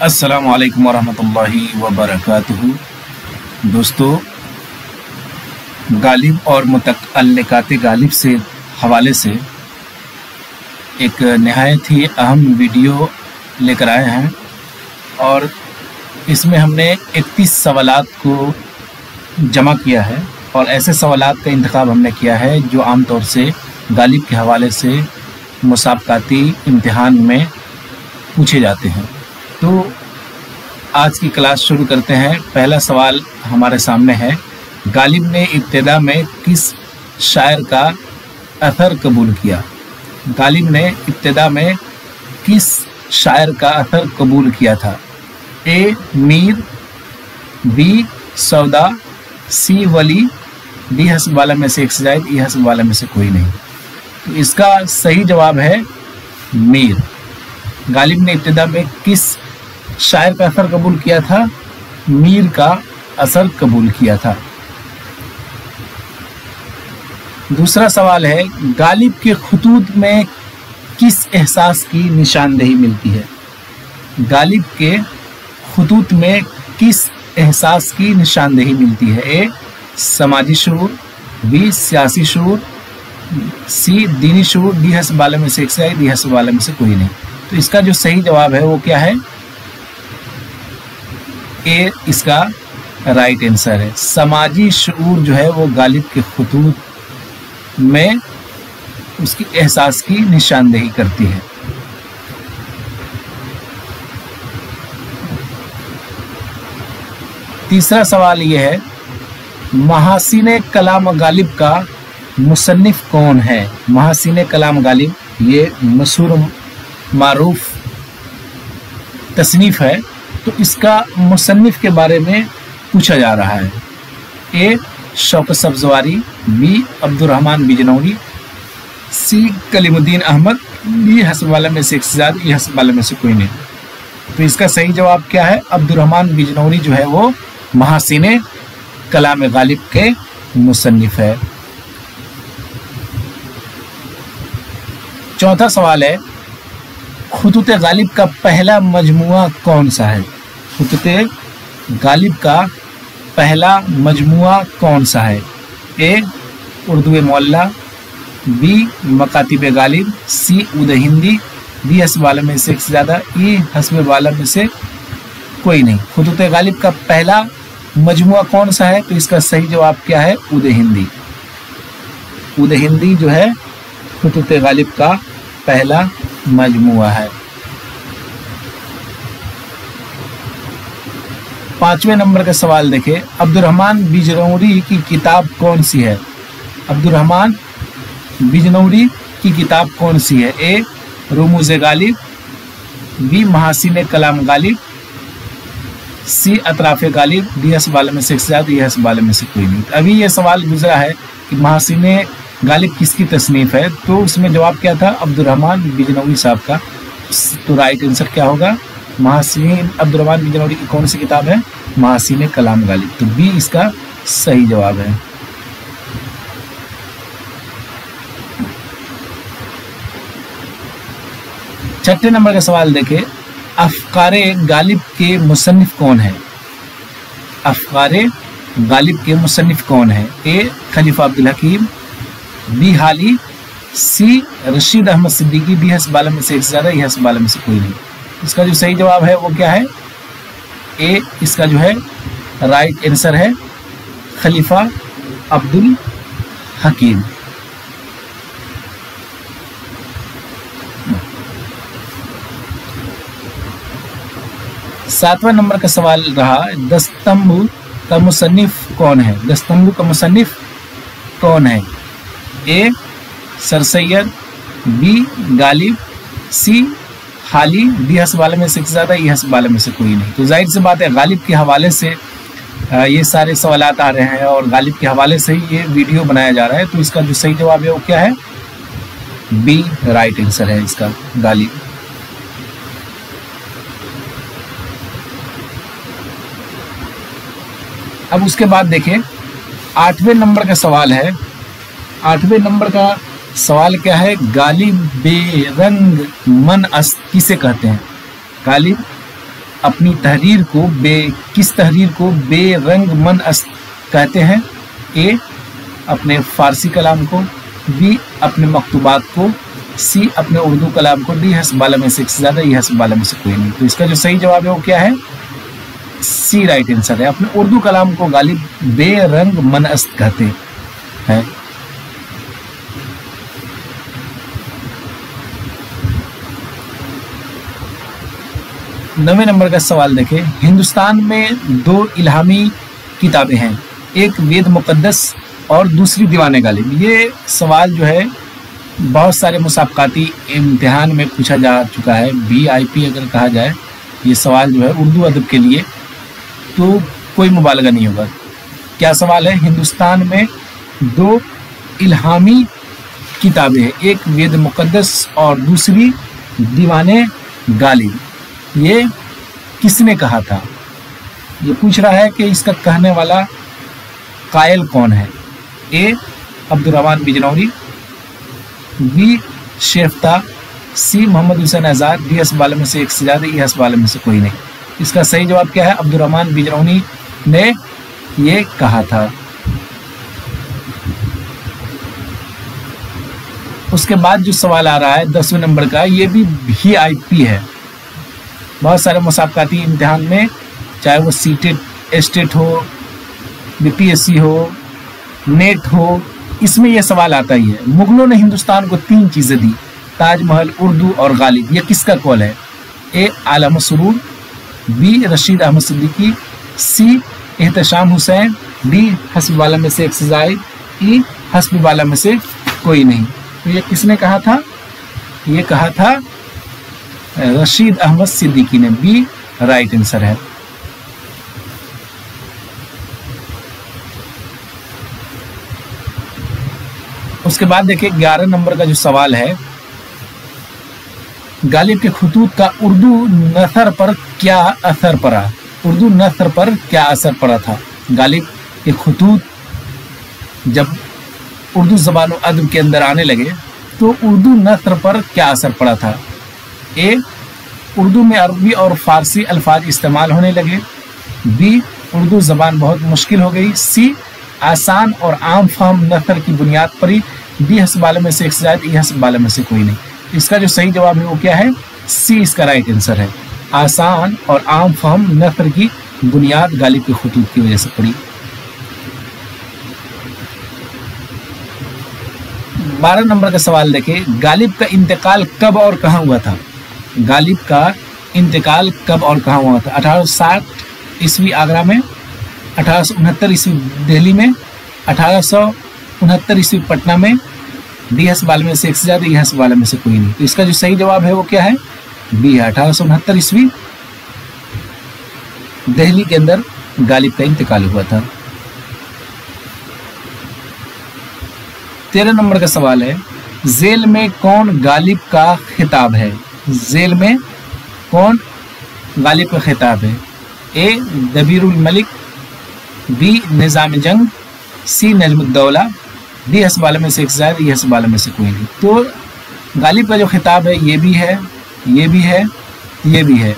अस्सलामुअलैकुम वरहमतुल्लाहि वबरकातुहू। दोस्तों, गालिब और मुतअल्लिकात गालिब से हवाले से एक नहायत ही अहम वीडियो लेकर आए हैं और इसमें हमने 31 सवालात को जमा किया है और ऐसे सवालात का इंतखाब हमने किया है जो आम तौर से गालिब के हवाले से मुसाबकाती इम्तिहान में पूछे जाते हैं। तो आज की क्लास शुरू करते हैं। पहला सवाल हमारे सामने है, गालिब ने इब्तिदा में किस शायर का अथर कबूल किया? गालिब ने इब्तिदा में किस शायर का अथर कबूल किया था? ए मीर, बी सौदा, सी वली, डी हस्ब वाला में से एक से जायद, ई हस्ब वाला में से कोई नहीं। तो इसका सही जवाब है मीर। गालिब ने इब्तिदा में किस शायर का असर कबूल किया था? मीर का असर कबूल किया था। दूसरा सवाल है, गालिब के खुतूत में किस एहसास की निशानदेही मिलती है? गालिब के खुतूत में किस एहसास की निशानदेही मिलती है? ए समाजी शऊर, बी सियासी शऊर, सी दीनी शऊर, डी हस्ब वाले में से एक से, डी हस्ब वाले में से कोई नहीं। तो इसका जो सही जवाब है वो क्या है? ए इसका राइट आंसर है। समाजी शऊर जो है वो गालिब के खुतूत में उसकी एहसास की निशानदेही करती है। तीसरा सवाल ये है, महासीने कलाम गालिब का मुसन्निफ कौन है? महासीने कलाम गालिब ये मशहूर मारूफ तसनीफ है, तो इसका मुसन्निफ के बारे में पूछा जा रहा है। ए शौकत सब्जवारी, बी अब्दुर्रहमान बिजनौरी, सी कलीमुद्दीन अहमद, डी हस्ब वाला में से एक से ज्यादा, ई हस्ब वाला में से कोई नहीं। तो इसका सही जवाब क्या है? अब्दुर्रहमान बिजनौरी जो है वो महासीने कलाम गालिब के मुसन्निफ है। चौथा सवाल है, खुतूत गालिब का पहला मजमुआ कौन सा है? खुतूत गालिब का पहला मजमुआ कौन सा है? ए उर्दू मौला, बी मकातिब गालिब, सी उद हिंदी, डी हस्ब वाला में से एक से ज़्यादा, ई हस्ब वाला में से कोई नहीं। खुतूत गालिब का पहला मजमुआ कौन सा है? तो इसका सही जवाब क्या है? उद हिंदी। उद हिंदी जो है खुतूत गालिब का पहला मजमुआ है। पांचवें नंबर का सवाल देखें, अब्दुर्रहमान बिजनौरी की किताब कौन सी है? अब्दुर्रहमान बिजनौरी की किताब कौन सी है? ए रुमूज़े गालिब, बी महासीने कलाम गालिब, सी अतराफ़े गालिब, डी हस्ब वाले में से एक से ज़्यादा, ई हस्ब वाले में से कोई नहीं। अभी ये सवाल गुजरा है कि महासीने गालिब किसकी तसनीफ है, तो उसमें जवाब क्या था? अब्दुर्रहमान बिजनौरी साहब का। तो राइट आंसर क्या होगा? महासीने अब्दुर्रहमान बिजनौरी की कौन सी किताब है? महासीने कलाम गालिब। तो बी इसका सही जवाब है। छठे नंबर का सवाल देखें, अफ़कारे गालिब के मुसन्निफ कौन है? अफ़कारे गालिब के मुसन्निफ कौन है? ए खलीफा अब्दुल हकीम, बी हाली, सी रशीद अहमद सिद्दीकी, डी हस्ब वाला में से एक से ज़्यादा, ई हस्ब वाला में से कोई नहीं। इसका जो सही जवाब है वो क्या है? ए इसका जो है राइट आंसर है खलीफा अब्दुल हकीम। सातवां नंबर का सवाल रहा, दस्तंबू का मुसन्निफ कौन है? दस्तंबू का मुसन्निफ कौन है? ए सर सैयद, बी गालिब, सी हाली, डी हस्ब वाले में से एक से ज़्यादा, ई हस्ब वाले में से कोई नहीं। तो जाहिर सी बात है गालिब के हवाले से ये सारे सवालात आ रहे हैं और गालिब के हवाले से ही ये वीडियो बनाया जा रहा है। तो इसका जो सही जवाब है वो क्या है? बी राइट आंसर है इसका, गालिब। अब उसके बाद देखें, आठवें नंबर का सवाल है। आठवें नंबर का सवाल क्या है? गालिब बेरंग मन अस्त किसे कहते हैं? गालिब अपनी तहरीर को किस तहरीर को बेरंग मन कहते हैं? ए, अपने फारसी कलाम को, बी, अपने मकतूबात को, सी, अपने उर्दू कलाम को, डी, हस्ब वाला में से एक से ज़्यादा, ये हस्ब वाला में से कोई नहीं। तो इसका जो सही जवाब है वो क्या है? सी राइट आंसर है। अपने उर्दू कलाम को गालिब बेरंग मनअस्त कहते हैं। नवे नंबर का सवाल देखें। हिंदुस्तान में 2 इल्हामी किताबें हैं, एक वेद मुकद्दस और दूसरी दीवाने गालिब। ये सवाल जो है बहुत सारे मुसाबकाती इम्तिहान में पूछा जा चुका है। VIP अगर कहा जाए ये सवाल जो है उर्दू अदब के लिए, तो कोई मुबालगा नहीं होगा। क्या सवाल है? हिंदुस्तान में 2 इल्हामी किताबें हैं, एक वेद मुकद्दस और दूसरी दीवाने गालिब। ये किसने कहा था? ये पूछ रहा है कि इसका कहने वाला कायल कौन है? ए, अब्दुर्रहमान बिजनौरी, बी, शेफ्ता, सी, मोहम्मद हुसैन आज़ाद, डी, हस्ब वाले में से एक से ज़्यादा, ये हस्ब वाले में से कोई नहीं। इसका सही जवाब क्या है? अब्दुर्रहमान बिजनौरी ने ये कहा था। उसके बाद जो सवाल आ रहा है 10वें नंबर का, ये भी VIP है। बहुत सारे मुसाबकाती इम्तिहान में, चाहे वो सीटेट, एस्टेट हो, BPSC हो, नेट हो, इसमें यह सवाल आता ही है। मुगलों ने हिंदुस्तान को 3 चीज़ें दी, ताजमहल, उर्दू और गालिब। यह किसका कौल है? ए, आला मसरूर, बी, रशीद अहमद सिद्दीकी, सी, एहतशाम हुसैन, डी, हस्ब वाला में से एक से ज़ायद, ई, हस्ब वाला में से कोई नहीं। तो ये किसने कहा था? ये कहा था रशीद अहमद सिद्दीकी ने। बी राइट आंसर है। उसके बाद देखिए 11 नंबर का जो सवाल है, गालिब के खुतूत का उर्दू नसर पर क्या असर पड़ा? उर्दू नसर पर क्या असर पड़ा था? गालिब के खुतूत जब उर्दू ज़बान व अदब के अंदर आने लगे तो उर्दू नसर पर क्या असर पड़ा था? ए, उर्दू में अरबी और फारसी अल्फाज इस्तेमाल होने लगे, बी, उर्दू ज़बान बहुत मुश्किल हो गई, सी, आसान और आम फहम नसर की बुनियाद पर ही, डी, हस्ब वाले में से एक से ज़्यादा, ई, हस्ब वाले में से कोई नहीं। इसका जो सही जवाब है वो क्या है? सी इसका राइट आंसर है। आसान और आम फहम नसर की बुनियाद गालिब के खुतूत की वजह से पड़ी। 12 नंबर का सवाल देखें। गालिब का इंतकाल कब और कहाँ हुआ था? गालिब का इंतकाल कब और कहाँ हुआ था? 1860 ईस्वी आगरा में, 1869 ईस्वी दिल्ली में, 1869 ईस्वी पटना में, डी, हस्ब वाले में से एक से ज़्यादा, ई, हस्ब वाले में से कोई नहीं। तो इसका जो सही जवाब है वो क्या है? बी है। 1869 ईस्वी दिल्ली के अंदर गालिब का इंतकाल हुआ था। 13 नंबर का सवाल है। जेल में कौन गालिब का खिताब है? जेल में कौन गालिब का खिताब है? ए, दबीरुल मलिक, बी, निज़ाम जंग, सी, नजमुद्दौला, डी, हस्ब वाले में से एक से ज़्यादा, ई, हस्ब वाले में से कोई नहीं। तो गालिब का जो खिताब है ये भी है, ये भी है, ये भी है।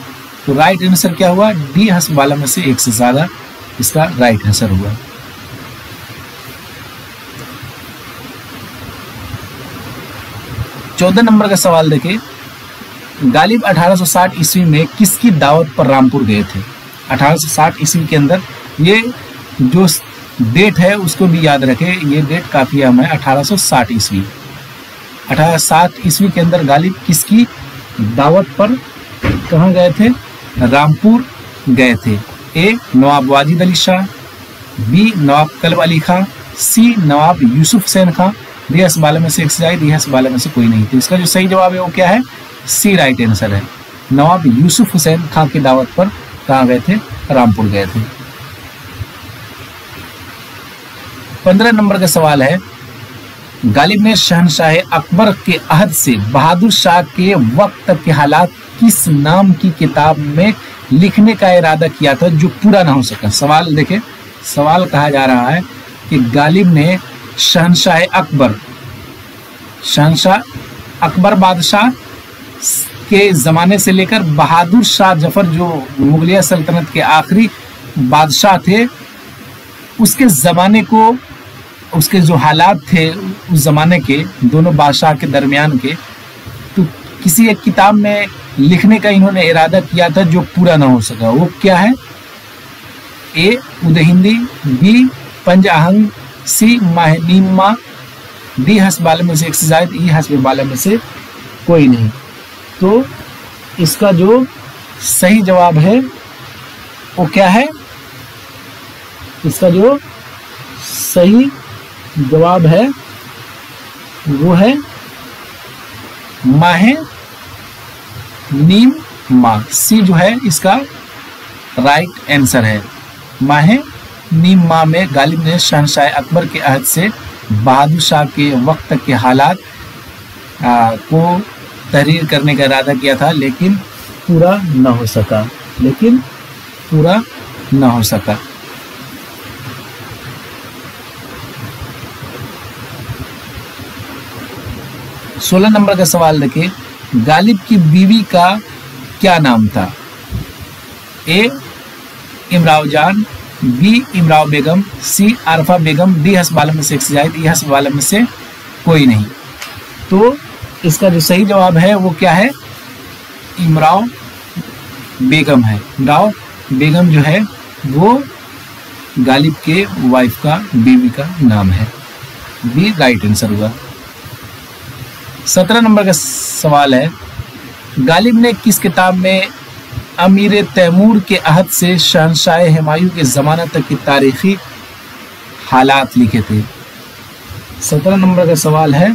तो राइट आंसर क्या हुआ? डी, हस्ब वाला में से एक से ज़्यादा इसका राइट आंसर हुआ। चौदह नंबर का सवाल देखिए। गालिब 1860 ईस्वी में किसकी दावत पर रामपुर गए थे? 1860 ईस्वी के अंदर, ये जो डेट है उसको भी याद रखें, ये डेट काफ़ी अहम है। 1860 ईस्वी, 1860 ईस्वी के अंदर गालिब किसकी दावत पर कहाँ गए थे? रामपुर गए थे। ए, नवाब वाजिद अली शाह, बी, नवाब कलब अली खां, सी, नवाब यूसुफ हुसैन खां, डी, हस्ब वाले में से एक से ज़्यादा, डी, हस्ब वाले में से कोई नहीं। तो इसका जो सही जवाब है वो क्या है? सी राइट आंसर है। नवाब यूसुफ हुसैन खां की दावत पर कहाँ गए थे? रामपुर गए थे। 15 नंबर का सवाल है। गालिब ने शहनशाह अकबर के अहद से बहादुर शाह के वक्त तक के हालात किस नाम की किताब में लिखने का इरादा किया था जो पूरा ना हो सका? सवाल देखें, सवाल कहा जा रहा है कि गालिब ने शहनशाह अकबर बादशाह के ज़माने से लेकर बहादुर शाह जफर जो मुगलिया सल्तनत के आखिरी बादशाह थे, उसके ज़माने को, उसके जो हालात थे उस ज़माने के, दोनों बादशाह के दरमियान के, तो किसी एक किताब में लिखने का इन्होंने इरादा किया था जो पूरा ना हो सका। वो क्या है? ए उदहिंदी, बी पंज आहंग, सी माहनीमा, डी हस्ब बाला में से एक से जायद, ई हस्ब बाला में से कोई नहीं। तो इसका जो सही जवाब है वो क्या है? इसका जो सही जवाब है वो है माहे नीम मा। सी जो है इसका राइट आंसर है। माहे नीम मा में गालिब ने शहंशाह अकबर के अहद से बहादुर शाह के वक्त तक के हालात को तहरीर करने का इरादा किया था, लेकिन पूरा न हो सका, 16 नंबर का सवाल देखिए, गालिब की बीवी का क्या नाम था? ए इमराव जान, बी इमराव बेगम, सी आरफा बेगम, डी हस्ब बाला में से एक से जायद, ई हस्ब बाला में से कोई नहीं। तो इसका जो सही जवाब है वो क्या है? इमराव बेगम है। इमराव बेगम जो है वो गालिब के वाइफ का, बीवी का नाम है। बी राइट आंसर होगा। 17 नंबर का सवाल है, गालिब ने किस किताब में अमीर तैमूर के अहद से शहंशाह हुमायूं के ज़माना तक की तारीखी हालात लिखे थे? 17 नंबर का सवाल है,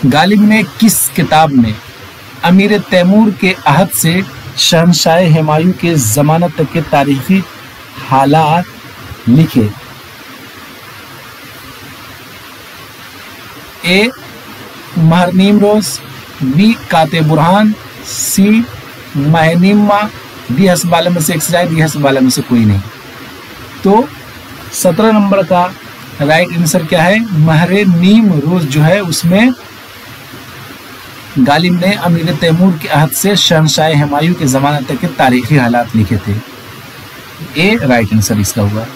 गालिब ने किस किताब में अमीर तैमूर के अहद से शहंशाह हुमायूं के ज़माना तक के तारीखी हालात लिखे? ए महरनीम रोज, बी काते बुरहान, सी महनीमा, डी हस्ब बाला में से एक से जायद, डी हस्ब बाला में से कोई नहीं। तो 17 नंबर का राइट आंसर क्या है? महरे नीम रोज जो है उसमें गालिब ने अमीर तैमूर के अहद से शहंशाह हुमायूं के ज़माना तक के तारीखी हालात लिखे थे। ए राइट आंसर इसका हुआ।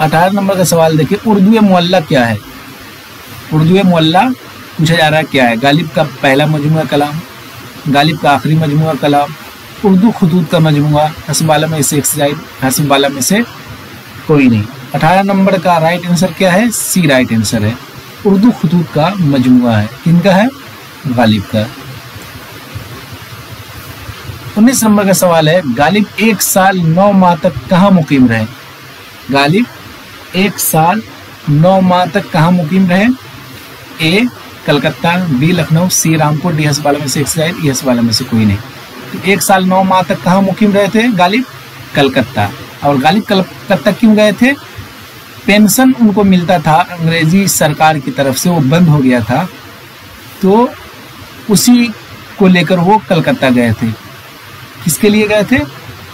18 नंबर का सवाल देखिए, उर्दू मुअल्ला क्या है? उर्दू मुअल्ला पूछा जा रहा है क्या है? गालिब का पहला मजमुआ कलाम, गालिब का आखिरी मजमुआ कलाम, उर्दू खुतूत का मजमुआ, हस्ब बाला में से एक से जायद, हस्ब बाला में से कोई नहीं। 18 नंबर का राइट आंसर क्या है? सी राइट आंसर है। उर्दू खुतूत का मजमुआ है। किनका है? गालिब का। 19 नंबर का सवाल है, गालिब 1 साल 9 माह तक कहाँ मुकीम रहे? गालिब 1 साल 9 माह तक कहाँ मुकीम रहे? ए कलकत्ता, बी लखनऊ, सी रामपुर, डी हस्ब बाला में से एक से जायद, ई हस्ब बाला में से कोई नहीं। तो 1 साल 9 माह तक कहाँ मुकीम रहे थे गालिब? कलकत्ता। और गालिब कलकत्ता क्यों गए थे? पेंशन उनको मिलता था अंग्रेजी सरकार की तरफ से, वो बंद हो गया था, तो उसी को लेकर वो कलकत्ता गए थे। किसके लिए गए थे?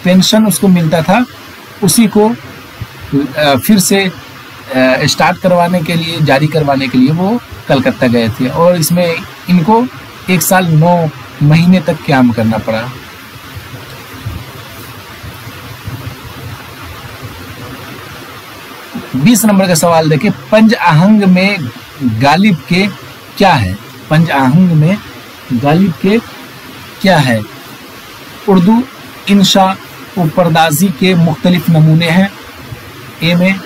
पेंशन उसको मिलता था, उसी को फिर से स्टार्ट करवाने के लिए, जारी करवाने के लिए वो कलकत्ता गए थे। और इसमें इनको 1 साल 9 महीने तक काम करना पड़ा। बीस नंबर का सवाल देखिए, पंज आहंग में गालिब के क्या है? पंज आहंग में गालिब के क्या है? उर्दू इंशा व पर्दाजी के मुख्तलिफ नमूने हैं ए में,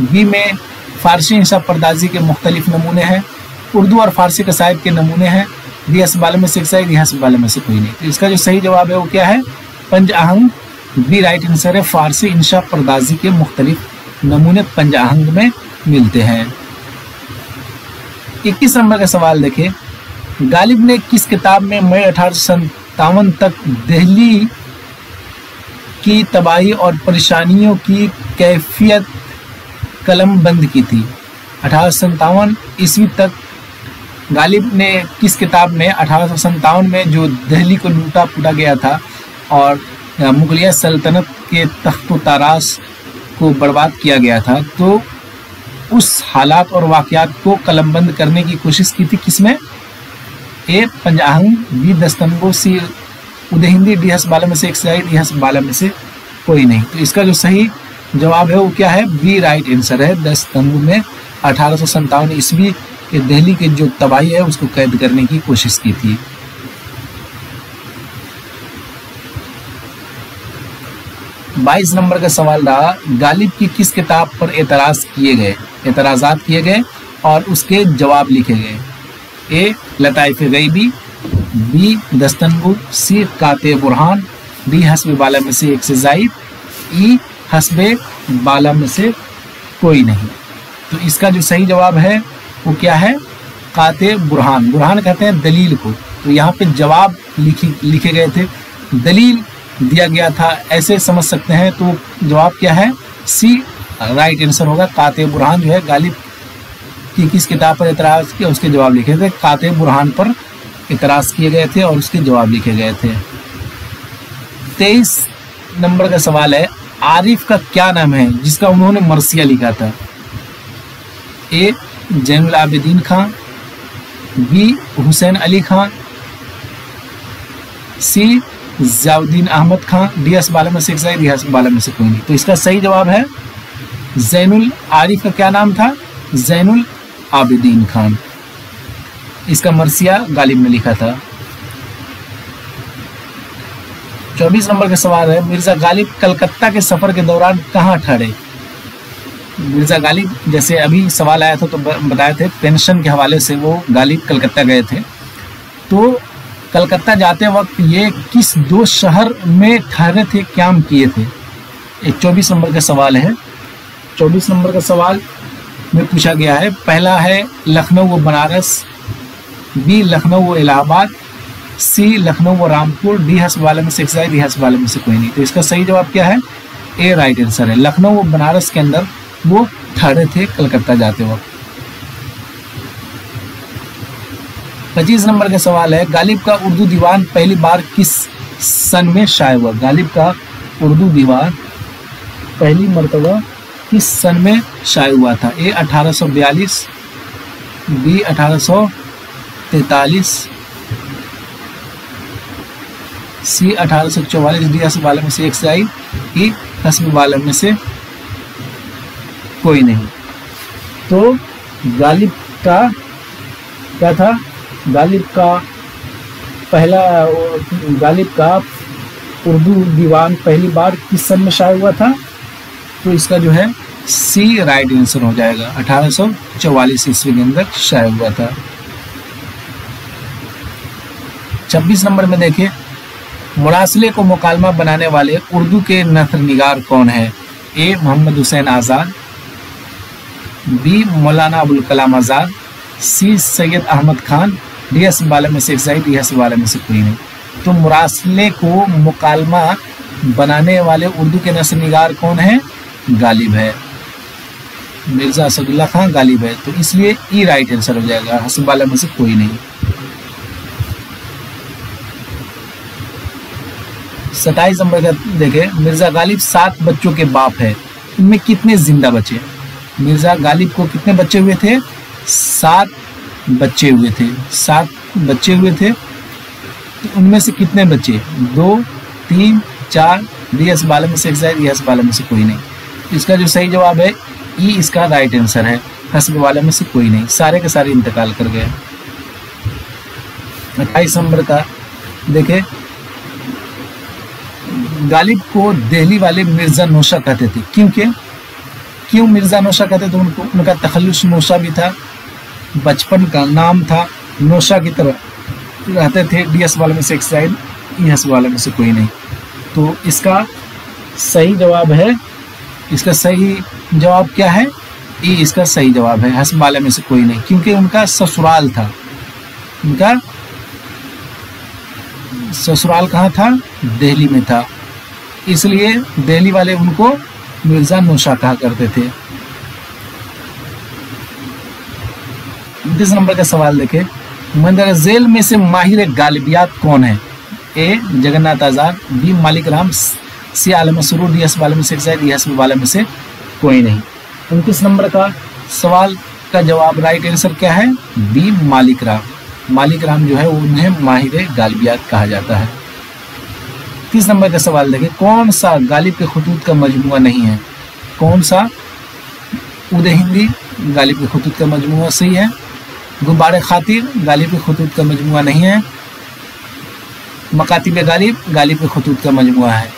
बी में फ़ारसी इंशा पर्दाजी के मुख्तलिफ नमूने हैं, उर्दू और फ़ारसी कसाइद के नमूने हैं, डी हस्ब बाला में से एक से, डी हस्ब बाला में से कोई नहीं। तो इसका जो सही जवाब है वो क्या है? पंज आहंग। बी राइट आंसर है। फ़ारसी इंशा पर्दाजी के मुख्तलिफ नमूने पंज आहंग में मिलते हैं। 21 नंबर का सवाल देखें, गालिब ने किस किताब में मई 1857 तक दिल्ली की तबाही और परेशानियों की कैफियत कलम बंद की थी? 1857 ईस्वी तक गालिब ने किस किताब में 1857 में जो दिल्ली को लूटा फूटा गया था और मुगलिया सल्तनत के तख्त तारास को बर्बाद किया गया था, तो उस हालात और वाक़यात को कलमबंद करने की कोशिश की थी। किसमें? ए पंजाहंग, बी दस्तंगो, सी उदहिंदी, डी हसबाला में से एक सही, डी हसबाला में से कोई नहीं। तो इसका जो सही जवाब है वो क्या है? बी राइट आंसर है। दस्तंगो में 1857 ईस्वी के दिल्ली की जो तबाही है उसको कैद करने की कोशिश की थी। बाईस नंबर का सवाल रहा, गालिब की किस किताब पर एतराज़ात किए गए और उसके जवाब लिखे गए? ए लताइफ गैबी, बी दस्तंगो, सी काते बुरहान, डी हस्बे बाला में से एक से जायद, ई हस्बे बाला में से कोई नहीं। तो इसका जो सही जवाब है वो क्या है? काते बुरहान। बुरहान कहते हैं दलील को। तो यहाँ पे जवाब लिखे गए थे, दलील दिया गया था, ऐसे समझ सकते हैं। तो जवाब क्या है? सी राइट आंसर होगा। काते बुरहान जो है गालिब की किस किताब पर एतराज़ किया, उसके जवाब लिखे थे। काते बुरहान पर एतराज़ किए गए थे और उसके जवाब लिखे गए थे। 23 नंबर का सवाल है, आरिफ का क्या नाम है जिसका उन्होंने मरसिया लिखा था? ए जैनुल आबिदीन खान, बी हुसैन अली खान, सी ज़ियाउद्दीन अहमद खान, डी हसबाला में से एक सही, डी हसबाला में से कोई नहीं। तो इसका सही जवाब है जैनुल। आरिफ का क्या नाम था? जैनुल आबिदीन खान। इसका मरसिया गालिब ने लिखा था। 24 नंबर का सवाल है, मिर्जा गालिब कलकत्ता के सफर के दौरान कहाँ ठहरे? मिर्जा गालिब, जैसे अभी सवाल आया था तो बताए थे, पेंशन के हवाले से वो गालिब कलकत्ता गए थे। तो कलकत्ता जाते वक्त ये किस दो शहर में ठहरे थे, क्याम किए थे? एक 24 नंबर का सवाल है। 24 नंबर का सवाल में पूछा गया है, पहला है लखनऊ व बनारस, बी लखनऊ व इलाहाबाद, सी लखनऊ व रामपुर, डी हसबाला में से एक सही, डी हसबाला में से कोई नहीं। तो इसका सही जवाब क्या है? ए राइट आंसर है। लखनऊ व बनारस के अंदर वो ठहरे थे कलकत्ता जाते वक्त। 25 नंबर का सवाल है, गालिब का उर्दू दीवान पहली बार किस सन में शाये हुआ? गालिब का उर्दू दीवान पहली मर्तबा किस सन में शाये हुआ था? ए 1842, बी 1843, सी 1844, डी हस्बे में से एक सही, ई हस्बे में से कोई नहीं। तो गालिब का क्या था? गालिब का उर्दू दीवान पहली बार किस सन में शाये हुआ था? तो इसका जो है सी राइट आंसर हो जाएगा। 1844 ईस्वी के अंदर शाये हुआ था। 26 नंबर में देखिए, मुरासले को मुकालमा बनाने वाले उर्दू के नथर निगार कौन है? ए मोहम्मद हुसैन आज़ाद, बी मौलाना अबुल कलाम आज़ाद, सी सैयद अहमद खान, डी हस्बे में से एक सही, डी हस्बे में से कोई नहीं। तो मुरासले को मुकालमा बनाने वाले उर्दू के नस्र निगार कौन है? गालिब है। मिर्जा असदुल्ला खान गालिब है। तो इसलिए ई राइट आंसर हो जाएगा, हस्बे में से कोई नहीं। 27 नंबर का देखें, मिर्जा गालिब 7 बच्चों के बाप है, इनमें कितने जिंदा बचे? मिर्जा गालिब को कितने बच्चे हुए थे? 7 बच्चे हुए थे। 7 बच्चे हुए थे। तो उनमें से कितने बच्चे? 2, 3, 4, डी हस्बे में से एक सही, डी हस्बे में से कोई नहीं। इसका जो सही जवाब है ई, इसका राइट आंसर है। हस्बे में से कोई नहीं, सारे के सारे इंतकाल कर गए। 28 नंबर का देखे, गालिब को दिल्ली वाले मिर्जा नौशा कहते थे, क्यों मिर्जा नौशा कहते थे? उनका तखल्लुस नौशा भी था, बचपन का नाम था, नौशा की तरह रहते थे। डी हस्बे में से एक सही, ई हस्बे में से कोई नहीं। तो इसका सही जवाब है, इसका सही जवाब क्या है? ई इसका सही जवाब है, हस्बे में से कोई नहीं, क्योंकि उनका ससुराल था। उनका ससुराल कहाँ था? दिल्ली में था, इसलिए दिल्ली वाले उनको मिर्जा नौशा कहा करते थे। 29 नंबर का सवाल देखें, मंदर झेल में से माहिर गालिबियात कौन है? ए जगन्नाथ आज़ाद, बी मालिक राम, सी आलम सरूर, डी हस्बे में से एक सही, डी हस्बे में से कोई नहीं। 29 नंबर का सवाल का जवाब राइट आंसर क्या है? बी, मालिक राम। मालिक राम जो है उन्हें माहिर गालिबियात कहा जाता है। 30 नंबर का सवाल देखिए, कौन सा गालिब के खतूत का मजमुआ नहीं है? कौन सा? उदय हिंदी गालिब के खतूत का मजमुआ सही है। गुब्बारे खातिर गालिब के खतूत का मजमुआ नहीं है। मकातिब गालिब गालिब के खतूत का मजमुआ है।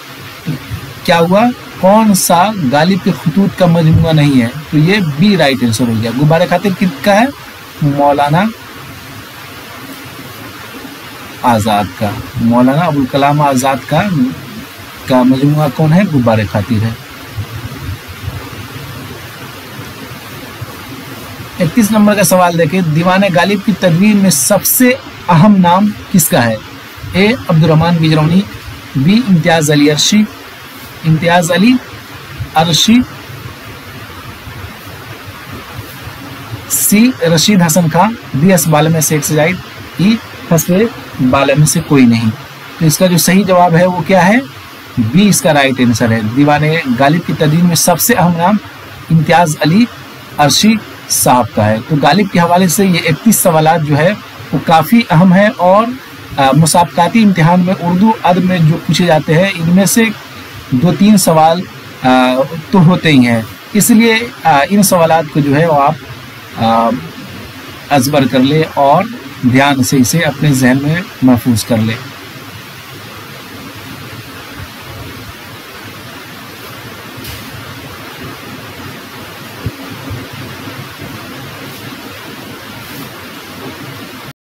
क्या हुआ? कौन सा गालिब के खतूत का मजमुआ नहीं है? तो ये बी राइट आंसर हो गया। गुब्बारे खातिर किसका है? मौलाना आज़ाद का। मौलाना अबुल कलाम आज़ाद का मजमुआ कौन है? गुब्बारे खातिर है। 31 नंबर का सवाल देखिए, दीवाने गालिब की तदवीर में सबसे अहम नाम किसका है? ए, अब्दुर्रहमान बिजरौनी, बी, इम्तियाज अली अरशी, सी, रशीद हसन खान, डी, हस्बाल में शेख सजाइद, ई, हस्बे बाला में से कोई नहीं। तो इसका जो सही जवाब है वो क्या है? बी इसका राइट आंसर है। दीवाने गालिब की तदवीर में सबसे अहम नाम इम्तियाज अली अरशी साहब का है। तो गालिब के हवाले से ये 31 सवालात जो है वो काफ़ी अहम है और मुसाबकाती इम्तिहान में उर्दू अदब में जो पूछे जाते हैं इनमें से 2-3 सवाल तो होते ही हैं। इसलिए इन सवालात को जो है वो आप अज़बर कर ले और ध्यान से इसे अपने जहन में महफूज कर ले।